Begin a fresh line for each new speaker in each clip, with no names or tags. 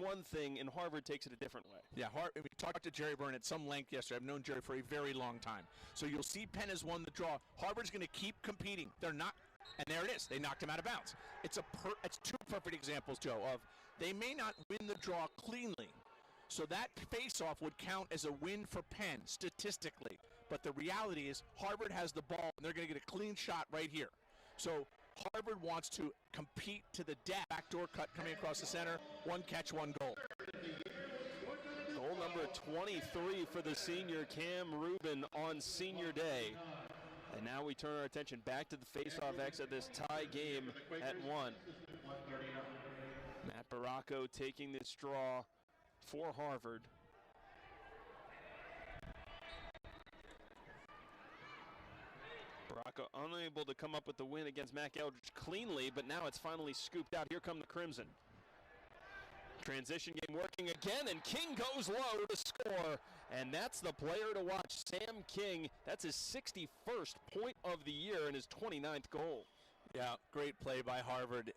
one thing, and Harvard takes it a different way.
Yeah, we talked to Jerry Byrne at some length yesterday. I've known Jerry for a very long time. So you'll see Penn has won the draw. Harvard's going to keep competing. They're not, and there it is. They knocked him out of bounds. It's two perfect examples, Joe, of they may not win the draw cleanly. So that face-off would count as a win for Penn statistically. But the reality is Harvard has the ball, and they're going to get a clean shot right here. So Harvard wants to compete to the death. Backdoor cut coming across the center. One catch, one goal.
Goal number 23 for the senior Cam Rubin on senior day. And now we turn our attention back to the face-off X of this tie game at 1. Matt Barraco taking this draw for Harvard. Barraco unable to come up with the win against Mac Eldridge cleanly, but now it's finally scooped out. Here come the Crimson. Transition game working again, and King goes low to score. And that's the player to watch, Sam King. That's his 61st point of the year and his 29th goal.
Yeah, great play by Harvard.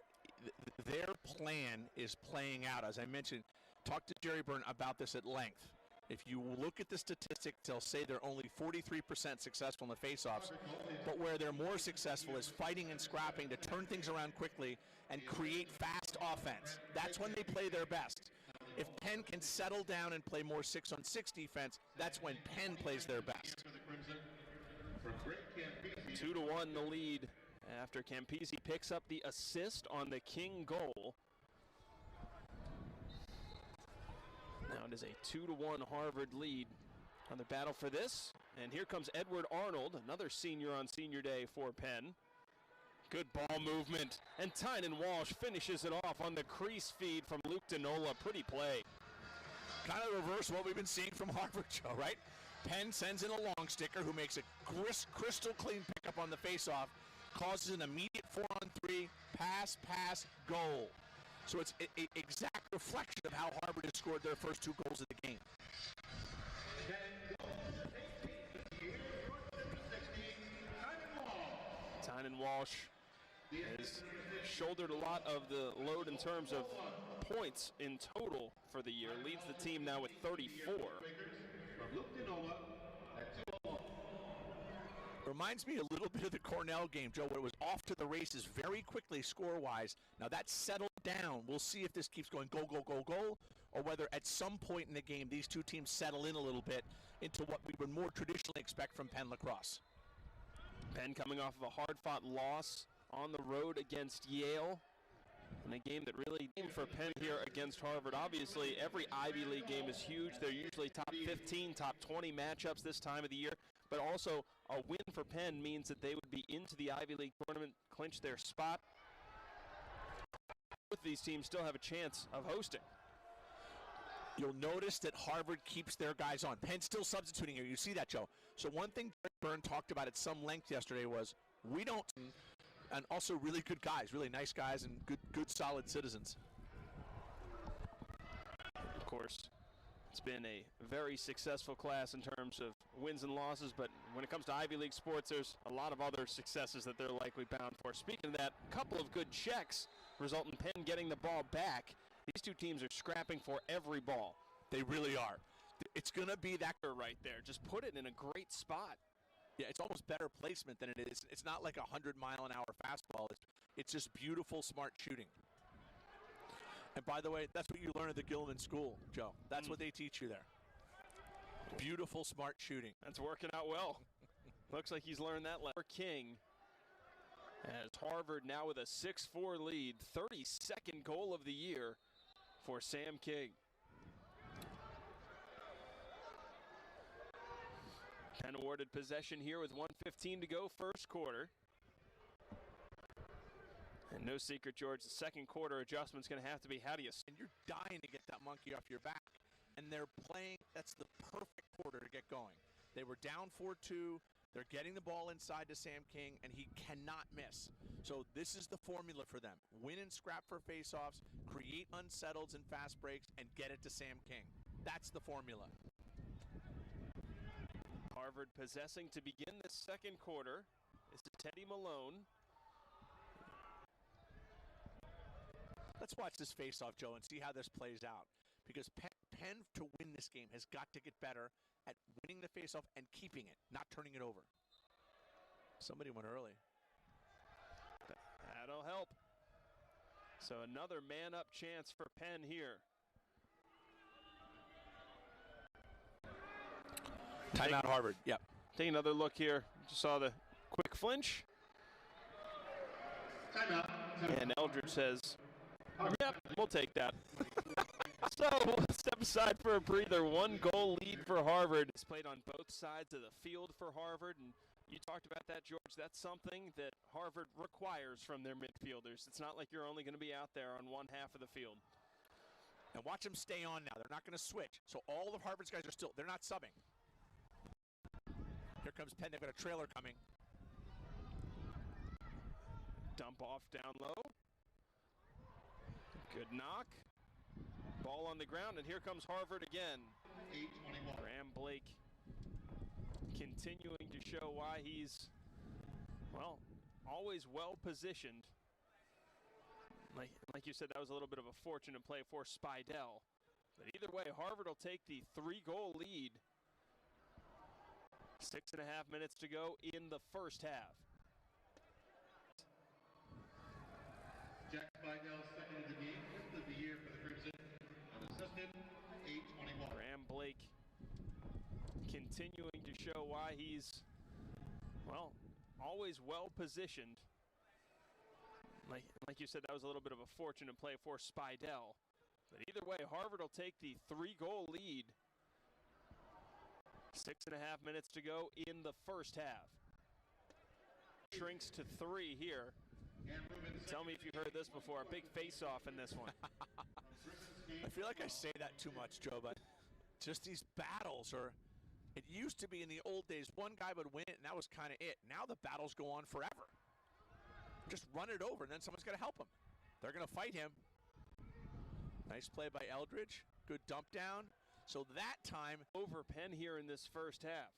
Their plan is playing out. As I mentioned, talked to Jerry Byrne about this at length. If you look at the statistics, they'll say they're only 43% successful in the faceoffs, but where they're more successful is fighting and scrapping to turn things around quickly and create fast offense. That's when they play their best. If Penn can settle down and play more 6-on-6 defense, that's when Penn plays their best.
2-1 the lead after Campisi picks up the assist on the King goal. Now it is a 2-1 Harvard lead on the battle for this. And here comes Edward Arnold, another senior on senior day for Penn. Good ball movement. And Tynan Walsh finishes it off on the crease feed from Luke Denola. Pretty play.
Kind of reverse what we've been seeing from Harvard, Joe, right? Penn sends in a long sticker who makes a crystal clean pickup on the faceoff, causes an immediate 4-on-3 pass, goal. So it's an exact reflection of how Harvard has scored their first 2 goals of the game.
Tynan Walsh has shouldered a lot of the load in terms of points in total for the year. Leads the team now with 34.
Reminds me a little bit of the Cornell game, Joe, where it was off to the races very quickly score-wise. Now that's settled down. We'll see if this keeps going goal, or whether at some point in the game these two teams settle in a little bit into what we would more traditionally expect from Penn lacrosse.
Penn coming off of a hard-fought loss on the road against Yale. In a game that really came for Penn here against Harvard. Obviously, every Ivy League game is huge. They're usually top 15, top 20 matchups this time of the year. But also, a win for Penn means that they would be into the Ivy League tournament, clinch their spot. Both these teams still have a chance of hosting.
You'll notice that Harvard keeps their guys on. Penn's still substituting here. You see that, Joe. So one thing Byrne talked about at some length yesterday was we don't, and also really good guys, really nice guys and good solid citizens.
Of course, it's been a very successful class in terms of wins and losses, but when it comes to Ivy League sports, there's a lot of other successes that they're likely bound for. Speaking of that, a couple of good checks result in Penn getting the ball back. These two teams are scrapping for every ball.
They really are. It's going to be that
right there. Just put it in a great spot.
Yeah, it's almost better placement than it is. It's not like a 100-mile-an-hour fastball. It's just beautiful, smart shooting. And by the way, that's what you learn at the Gilman School, Joe. That's what they teach you there. Beautiful, smart shooting.
That's working out well. Looks like he's learned that for King. As Harvard now with a 6-4 lead, 32nd goal of the year for Sam King. Penn awarded possession here with 1:15 to go, first quarter. And no secret, George, the second quarter adjustment's going to have to be, how do you...
And you're dying to get that monkey off your back. And they're playing, that's the perfect quarter to get going. They were down 4-2. They're getting the ball inside to Sam King, and he cannot miss. So this is the formula for them. Win and scrap for faceoffs, create unsettles and fast breaks, and get it to Sam King. That's the formula.
Harvard possessing to begin the second quarter is Teddy Malone.
Let's watch this face-off, Joe, and see how this plays out. Because Penn, to win this game, has got to get better at winning the face-off and keeping it, not turning it over. Somebody went early.
That'll help. So another man-up chance for Penn here.
Timeout, Harvard. Yep.
Take another look here. Just saw the quick flinch.
Timeout.
And Eldridge says, yep, we'll take that. So we'll step aside for a breather. 1-goal lead for Harvard. It's played on both sides of the field for Harvard. And you talked about that, George. That's something that Harvard requires from their midfielders. It's not like you're only going to be out there on one half of the field.
And watch them stay on now. They're not going to switch. So all of Harvard's guys are still, they're not subbing. Here comes Penn. They've got a trailer coming.
Dump off down low. Good knock. Ball on the ground, and here comes Harvard again.
8:21.
Graham Blake continuing to show why he's, well, always well positioned. Like you said, that was a little bit of a fortunate play for Spidell. But either way, Harvard will take the 3-goal lead. 6.5 minutes to go in the first half.
Jack Spidell, second of the game, fifth of the year for the Crimson. Unassisted, 8:21.
Graham Blake continuing to show why he's, well, always well positioned. Like you said, that was a little bit of a fortunate play for Spidell. But either way, Harvard will take the 3-goal lead. 6.5 minutes to go in the first half. Shrinks to 3 here. Tell me if you've heard this before. A big face-off in this one.
I feel like I say that too much, Joe, but just these battles are, it used to be in the old days, one guy would win it and that was kind of it. Now the battles go on forever. Just run it over and then someone's got to help him. They're going to fight him. Nice play by Eldridge. Good dump down. So that time
over Penn here in this first half.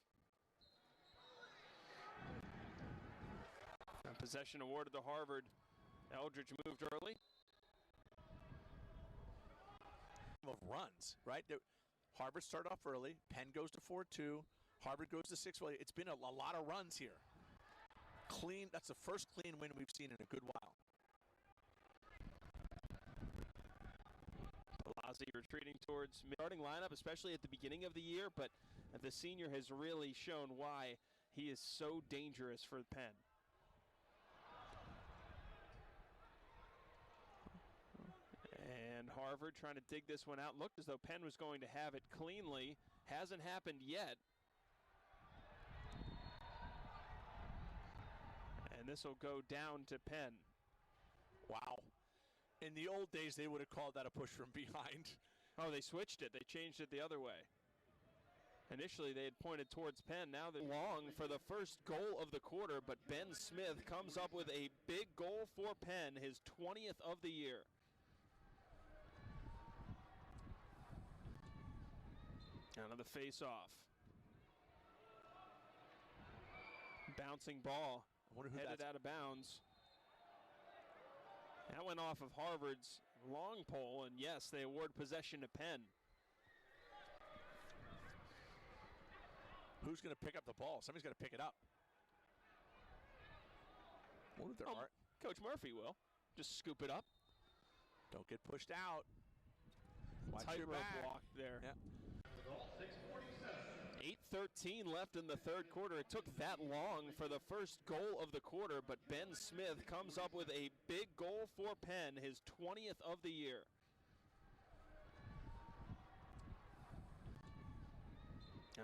And possession awarded to Harvard. Eldridge moved early.
Of runs, right? Harvard started off early. Penn goes to 4-2. Harvard goes to 6. Well, it's been a lot of runs here. Clean. That's the first clean win we've seen in a good while.
Palazzi retreating towards starting lineup, especially at the beginning of the year, but the senior has really shown why he is so dangerous for Penn. And Harvard trying to dig this one out. Looked as though Penn was going to have it cleanly. Hasn't happened yet. And this will go down to Penn.
Wow. In the old days, they would have called that a push from behind.
Oh, they switched it. They changed it the other way. Initially, they had pointed towards Penn. Now they're long for the first goal of the quarter, but Ben Smith comes up with a big goal for Penn, his 20th of the year. Another face-off. Bouncing ball.
I wonder who
headed out of bounds. That went off of Harvard's long pole, and yes, they award possession to Penn.
Who's going to pick up the ball? Somebody's got to pick it up. What if there are?
Coach Murphy will. Just scoop it up.
Don't get pushed out. Watch your
Tightrope
back.
walk there.
Yeah.
8:13 left in the third quarter. It took that long for the first goal of the quarter, but Ben Smith comes up with a big goal for Penn, his 20th of the year.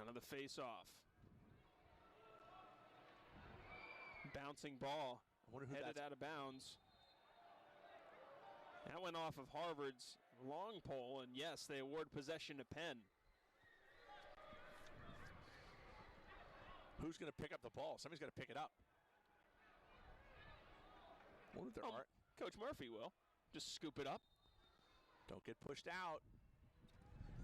Another face-off. Bouncing ball.
I wonder who
headed out of bounds. That went off of Harvard's long pole, and yes, they award possession to Penn.
Who's going to pick up the ball? Somebody's got to pick it up. What if there are?
Coach Murphy will. Just scoop it up.
Don't get pushed out.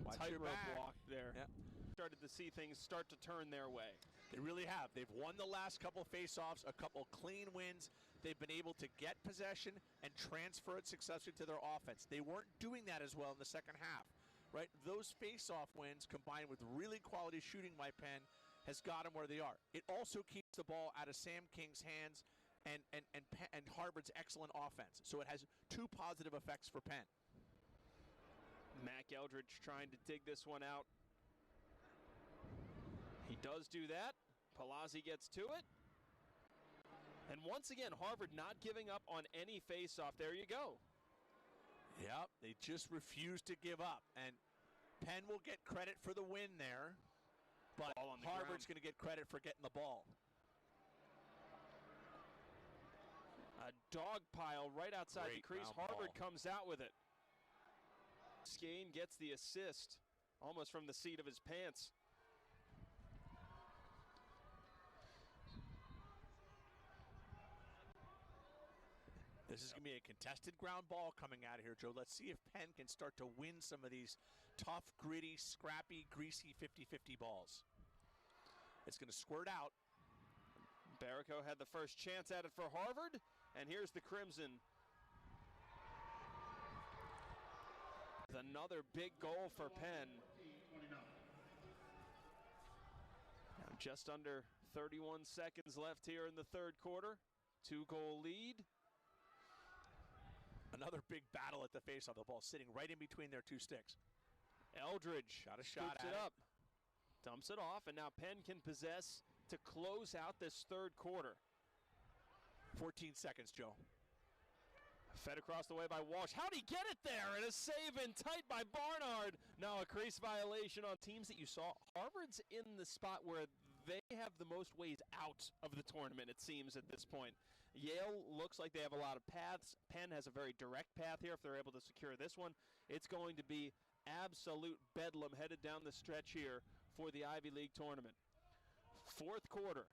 Watch your
Tightrope
back.
walk there.
Yeah.
Started to see things start to turn their way.
They really have. They've won the last couple of face-offs, a couple clean wins. they've been able to get possession and transfer it successfully to their offense. They weren't doing that as well in the second half, right? Those face-off wins combined with really quality shooting by Penn has got them where they are. It also keeps the ball out of Sam King's hands and Harvard's excellent offense. So it has two positive effects for Penn.
Mac Eldridge trying to dig this one out. He does do that. Palazzi gets to it. And once again, Harvard not giving up on any face-off. There you go.
Yep, they just refuse to give up. And Penn will get credit for the win there, but Harvard's going to get credit for getting the ball.
A dog pile right outside the crease. Harvard comes out with it. Skane gets the assist almost from the seat of his pants.
This is going to be a contested ground ball coming out of here, Joe. Let's see if Penn can start to win some of these tough, gritty, scrappy, greasy 50-50 balls. It's going to squirt out.
Barraco had the first chance at it for Harvard, and here's the Crimson. Another big goal for Penn. Now just under 31 seconds left here in the third quarter. 2-goal lead.
Another big battle at the face-off. The ball sitting right in between their two sticks.
Eldridge
got a shot
scoops it up, dumps it off, and now Penn can possess to close out this third quarter.
14 seconds, Joe.
Fed across the way by Walsh. How'd he get it there? And a save in tight by Barnard. Now a crease violation on teams that you saw. Harvard's in the spot where they have the most ways out of the tournament, it seems, at this point. Yale looks like they have a lot of paths. Penn has a very direct path here if they're able to secure this one. It's going to be absolute bedlam headed down the stretch here for the Ivy League tournament. Fourth quarter.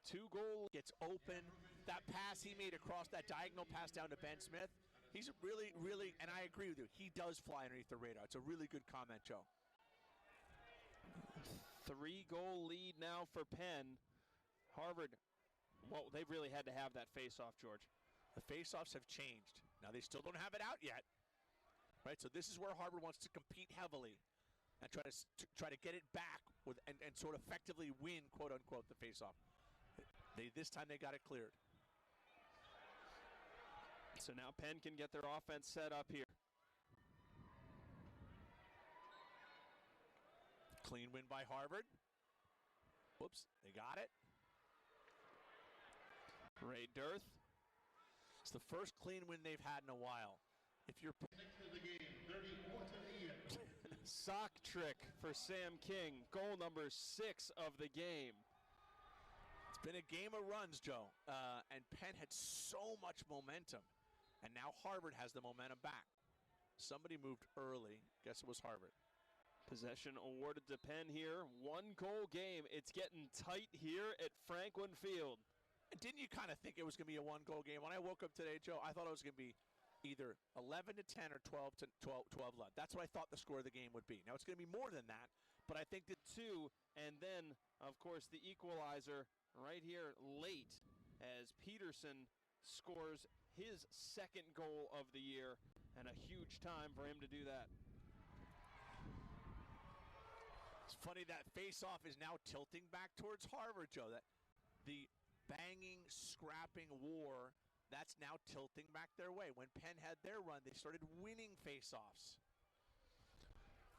2-goal.
Gets open. That pass he made across that diagonal pass down to Ben Smith, he's really, really, and I agree with you, he does fly underneath the radar. It's a really good comment, Joe.
3-goal lead now for Penn. Harvard, well, they've really had to have that face-off, George.
The face-offs have changed. Now, they still don't have it out yet, right? So this is where Harvard wants to compete heavily and try to get it back with and sort of effectively win, quote-unquote, the face-off. This time they got it cleared.
So now Penn can get their offense set up here.
Clean win by Harvard. Whoops, they got it.
Ray Dearth.
It's the first clean win they've had in a while. If you're
sock trick for Sam King, goal number 6 of the game.
It's been a game of runs, Joe, and Penn had so much momentum, and now Harvard has the momentum back. Somebody moved early. Guess it was Harvard.
Possession awarded to Penn here. 1-goal game. It's getting tight here at Franklin Field.
And didn't you kind of think it was going to be a 1-goal game? When I woke up today, Joe, I thought it was going to be either 11 to 10 or 12 to 12 11. That's what I thought the score of the game would be. Now it's going to be more than that, but I think that
2, and then, of course, the equalizer right here late as Peterson scores his 2nd goal of the year, and a huge time for him to do that.
It's funny that face-off is now tilting back towards Harvard, Joe. That the banging, scrapping war, that's now tilting back their way. When Penn had their run, they started winning face-offs.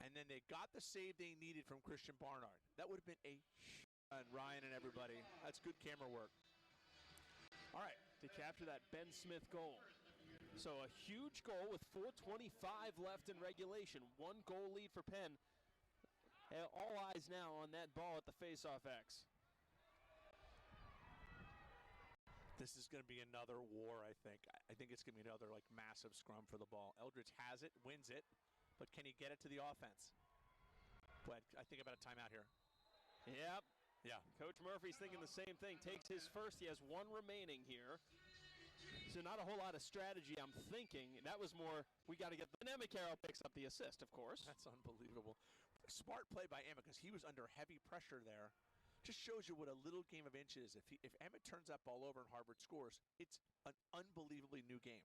And then they got the save they needed from Christian Barnard. That would have been a Ryan and everybody. That's good camera work.
All right, to capture that Ben Smith goal. So a huge goal with 4:25 left in regulation. 1-goal lead for Penn. All eyes now on that ball at the face-off X.
This is going to be another war, I think. I think it's going to be another massive scrum for the ball. Eldridge has it, wins it, but can he get it to the offense? But I think about a timeout here.
Yep.
Yeah.
Coach Murphy's thinking the same thing. Takes his first. He has 1 remaining here. So not a whole lot of strategy, I'm thinking. That was more, we got to get the Nemicaro picks up the assist, of course.
That's unbelievable. Smart play by Emma because he was under heavy pressure there. Just shows you what a little game of inches. If Emmett turns that ball over and Harvard scores, it's an unbelievably new game.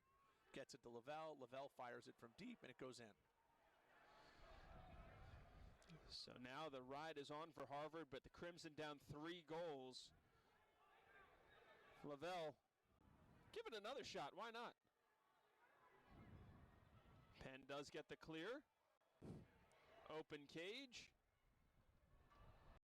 Gets it to Lavelle. Lavelle fires it from deep, and it goes in.
So now the ride is on for Harvard, but the Crimson down 3 goals. Lavelle, give it another shot. Why not? Penn does get the clear. Open cage.